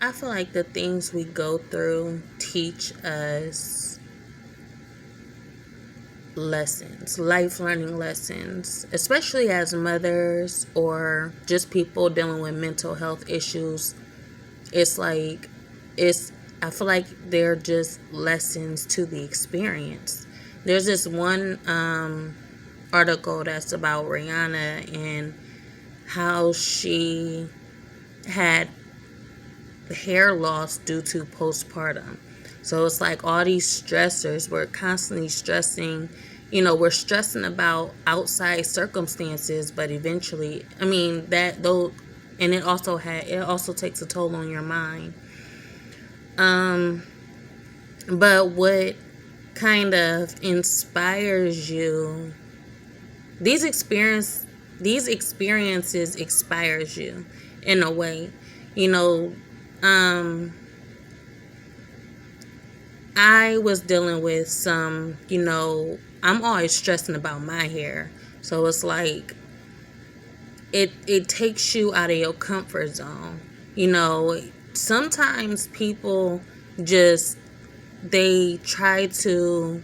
I feel like the things we go through teach us lessons, life learning lessons, especially as mothers or just people dealing with mental health issues. It's like, it's, I feel like they're just lessons to the experience. There's this one article that's about Rihanna and how she had hair loss due to postpartum. So it's like all these stressors, we're constantly stressing, we're stressing about outside circumstances, but eventually, I mean, that though, and it also takes a toll on your mind. But what kind of inspires you, these experiences inspires you in a way. You know, I was dealing with some, I'm always stressing about my hair. So it's like it takes you out of your comfort zone. Sometimes people just they try to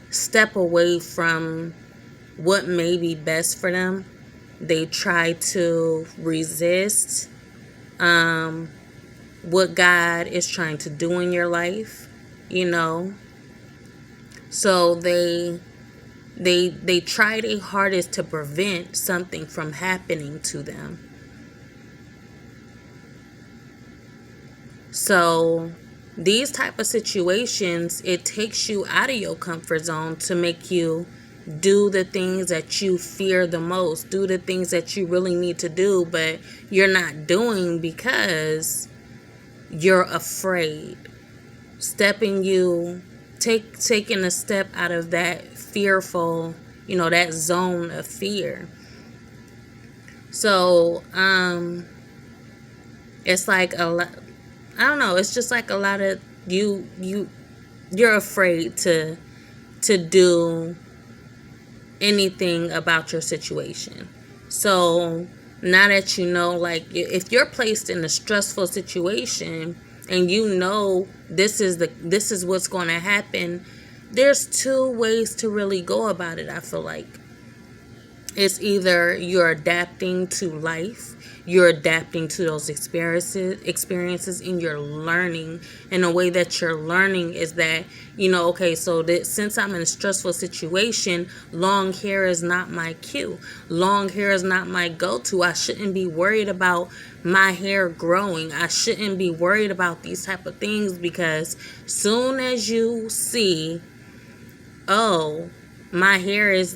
step away from what may be best for them. They try to resist what God is trying to do in your life, So they try their hardest to prevent something from happening to them. So these type of situations, it takes you out of your comfort zone to make you do the things that you fear the most, do the things that you really need to do, but you're not doing because you're afraid. Taking a step out of that fearful, that zone of fear. So, it's like a lot, I don't know, it's just like a lot of you're afraid to do anything about your situation. So now that like if you're placed in a stressful situation and this is what's going to happen, there's two ways to really go about it. I feel like it's either you're adapting to life, you're adapting to those experiences, and you're learning. And the way that you're learning is that, okay, so that since I'm in a stressful situation, long hair is not my cue. Long hair is not my go-to. I shouldn't be worried about my hair growing. I shouldn't be worried about these type of things, because soon as you see, oh, my hair is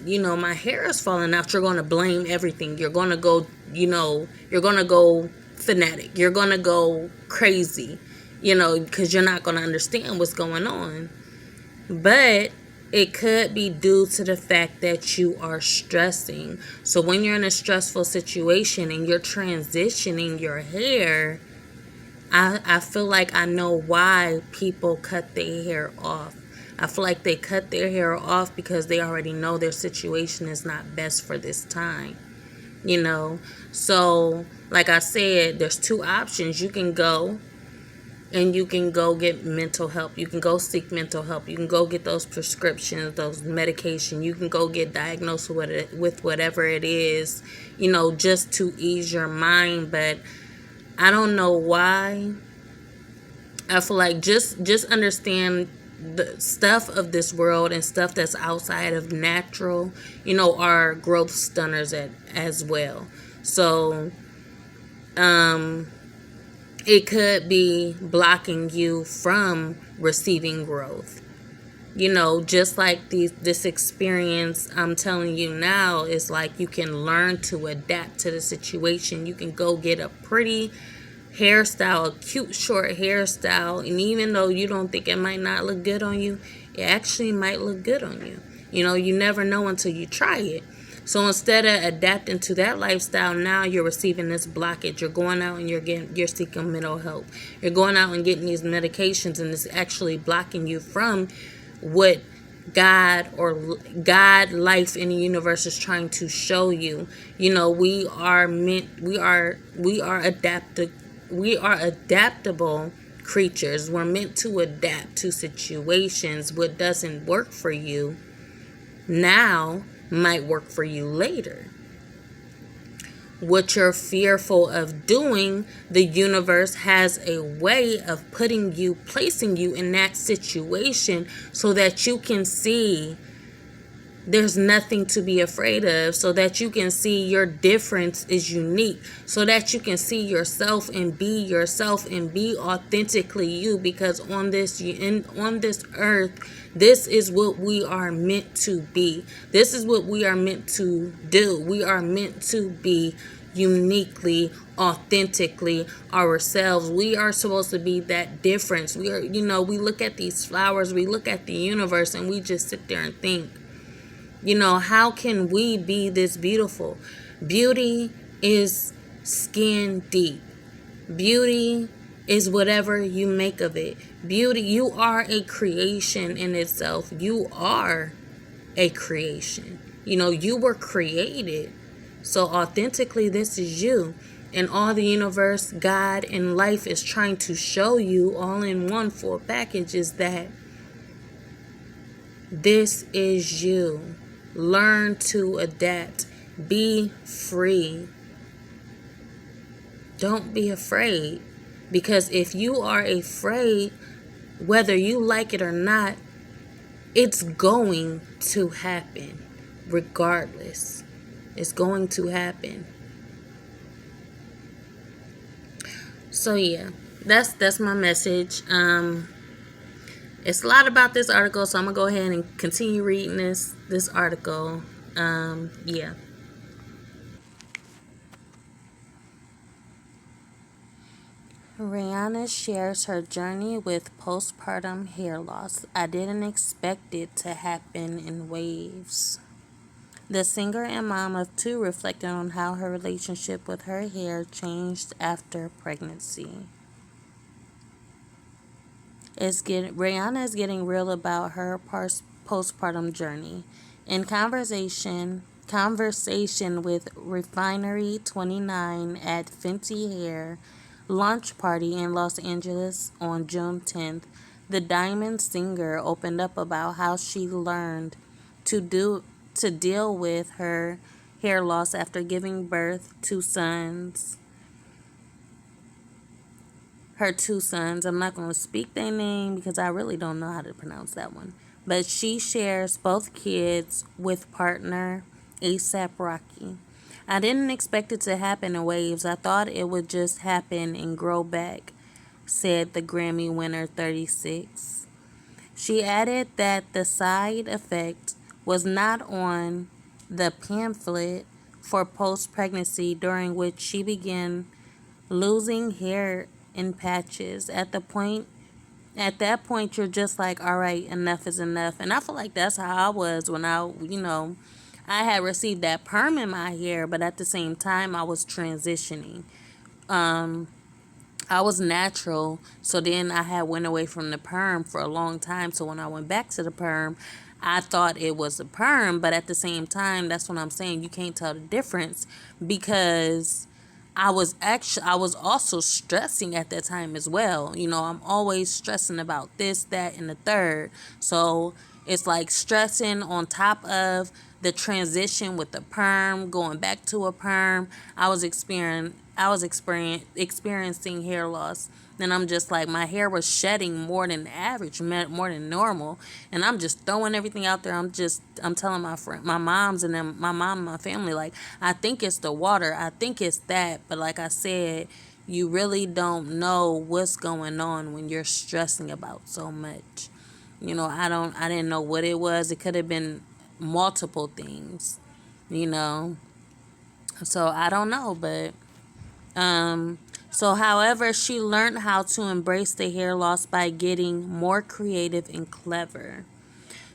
falling out, you're going to blame everything. You're going to go, you're going to go fanatic. You're going to go crazy, because you're not going to understand what's going on. But it could be due to the fact that you are stressing. So when you're in a stressful situation and you're transitioning your hair, I feel like I know why people cut their hair off. I feel like they cut their hair off because they already know their situation is not best for this time, So, like I said, there's two options. You can go get mental help. You can go seek mental help. You can go get those prescriptions, those medication. You can go get diagnosed with whatever it is, just to ease your mind. But I don't know why. I feel like just understand the stuff of this world and stuff that's outside of natural, are growth stunners as well. So, it could be blocking you from receiving growth. Just like this experience I'm telling you now is like you can learn to adapt to the situation. You can go get a pretty hairstyle, a cute short hairstyle, and even though you don't think it might not look good on you, it actually might look good on you. You never know until you try it. So instead of adapting to that lifestyle, now you're receiving this blockage. You're going out and you're seeking mental help. You're going out and getting these medications, and it's actually blocking you from what God or God, life in the universe is trying to show you. You know, we are adaptable creatures. We're meant to adapt to situations. What doesn't work for you now might work for you later. What you're fearful of doing, the universe has a way of placing you in that situation so that you can see there's nothing to be afraid of, so that you can see your difference is unique, so that you can see yourself and be authentically you, because on this earth, this is what we are meant to be. This is what we are meant to do. We are meant to be uniquely, authentically ourselves. We are supposed to be that difference. We are, we look at these flowers, we look at the universe, and we just sit there and think, how can we be this beautiful? Beauty is skin deep. Beauty is whatever you make of it. Beauty, you are a creation in itself. You are a creation. You were created. So authentically, this is you. And all the universe, God, and life is trying to show you all in one full package is that this is you. Learn to adapt. Be free. Don't be afraid. Because if you are afraid, whether you like it or not, it's going to happen. Regardless. It's going to happen. So yeah, that's my message. It's a lot about this article, so I'm gonna go ahead and continue reading this article. Yeah. Rihanna shares her journey with postpartum hair loss. I didn't expect it to happen in waves. The singer and mom of two reflected on how her relationship with her hair changed after pregnancy. Rihanna is getting real about her postpartum journey. In conversation with Refinery 29 at Fenty Hair launch party in Los Angeles on June 10th, the Diamond singer opened up about how she learned to deal with her hair loss after giving birth to her two sons. I'm not going to speak their name because I really don't know how to pronounce that one. But she shares both kids with partner ASAP Rocky. I didn't expect it to happen in waves. I thought it would just happen and grow back, said the Grammy winner 36. She added that the side effect was not on the pamphlet for post-pregnancy, during which she began losing hair in patches. At that point, you're just like, all right, enough is enough. And I feel like that's how I was when I had received that perm in my hair, but at the same time, I was transitioning. I was natural, so then I had went away from the perm for a long time. So when I went back to the perm, I thought it was a perm, but at the same time, that's what I'm saying. You can't tell the difference because I was also stressing at that time as well. I'm always stressing about this, that, and the third. So it's like stressing on top of the transition with the perm, going back to a perm. I was experiencing hair loss. And I'm just like, my hair was shedding more than average, more than normal. And I'm just throwing everything out there. I'm telling my moms and then my mom and my family, like, I think it's the water. I think it's that. But like I said, you really don't know what's going on when you're stressing about so much. I didn't know what it was. It could have been multiple things, you know. So I don't know, but however, she learned how to embrace the hair loss by getting more creative and clever.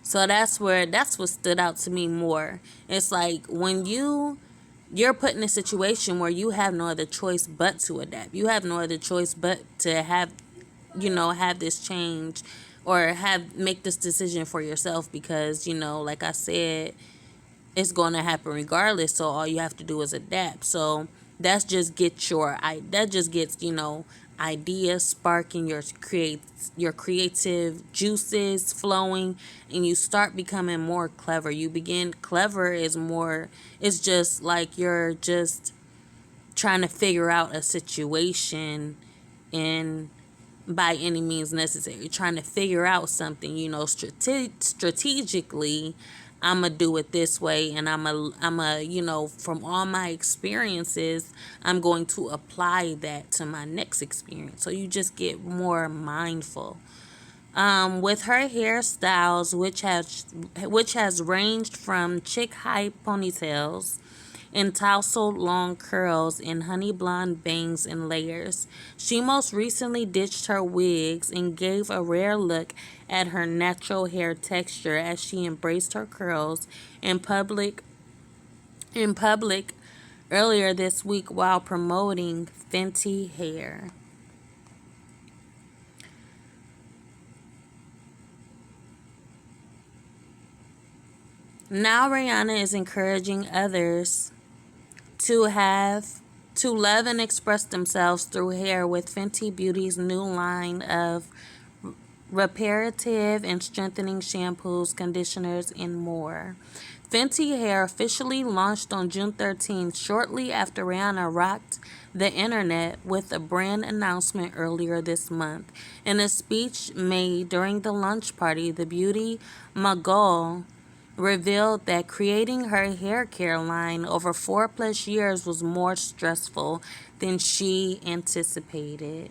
So that's what stood out to me more. It's like when you're put in a situation where you have no other choice but to adapt. You have no other choice but to have this change or have make this decision for yourself, because like I said, it's going to happen regardless, so all you have to do is adapt. So that just gets ideas sparking, your creative juices flowing, and you start becoming more clever. You begin clever is more, it's just like you're just trying to figure out a situation, and by any means necessary, trying to figure out something, strategically. I'm gonna do it this way, and I'm a from all my experiences, I'm going to apply that to my next experience. So you just get more mindful. With her hairstyles, which has ranged from chick high ponytails and tousled long curls and honey blonde bangs and layers. She most recently ditched her wigs and gave a rare look at her natural hair texture as she embraced her curls in public earlier this week while promoting Fenty hair. Now Rihanna is encouraging others to have to love and express themselves through hair with Fenty Beauty's new line of reparative and strengthening shampoos, conditioners, and more. Fenty Hair officially launched on June 13th, shortly after Rihanna rocked the internet with a brand announcement earlier this month. In a speech made during the lunch party, the beauty mogul revealed that creating her hair care line over 4+ years was more stressful than she anticipated.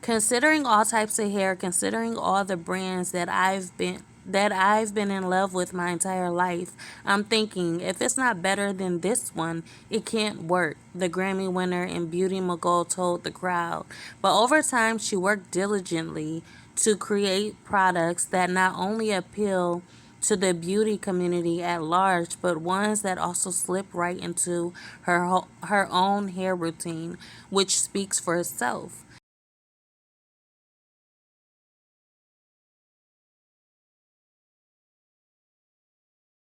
Considering all types of hair, considering all the brands that I've been in love with my entire life, I'm thinking if it's not better than this one, it can't work, the Grammy winner and beauty mogul told the crowd. But over time, she worked diligently to create products that not only appeal to the beauty community at large, but ones that also slip right into her own hair routine, which speaks for itself.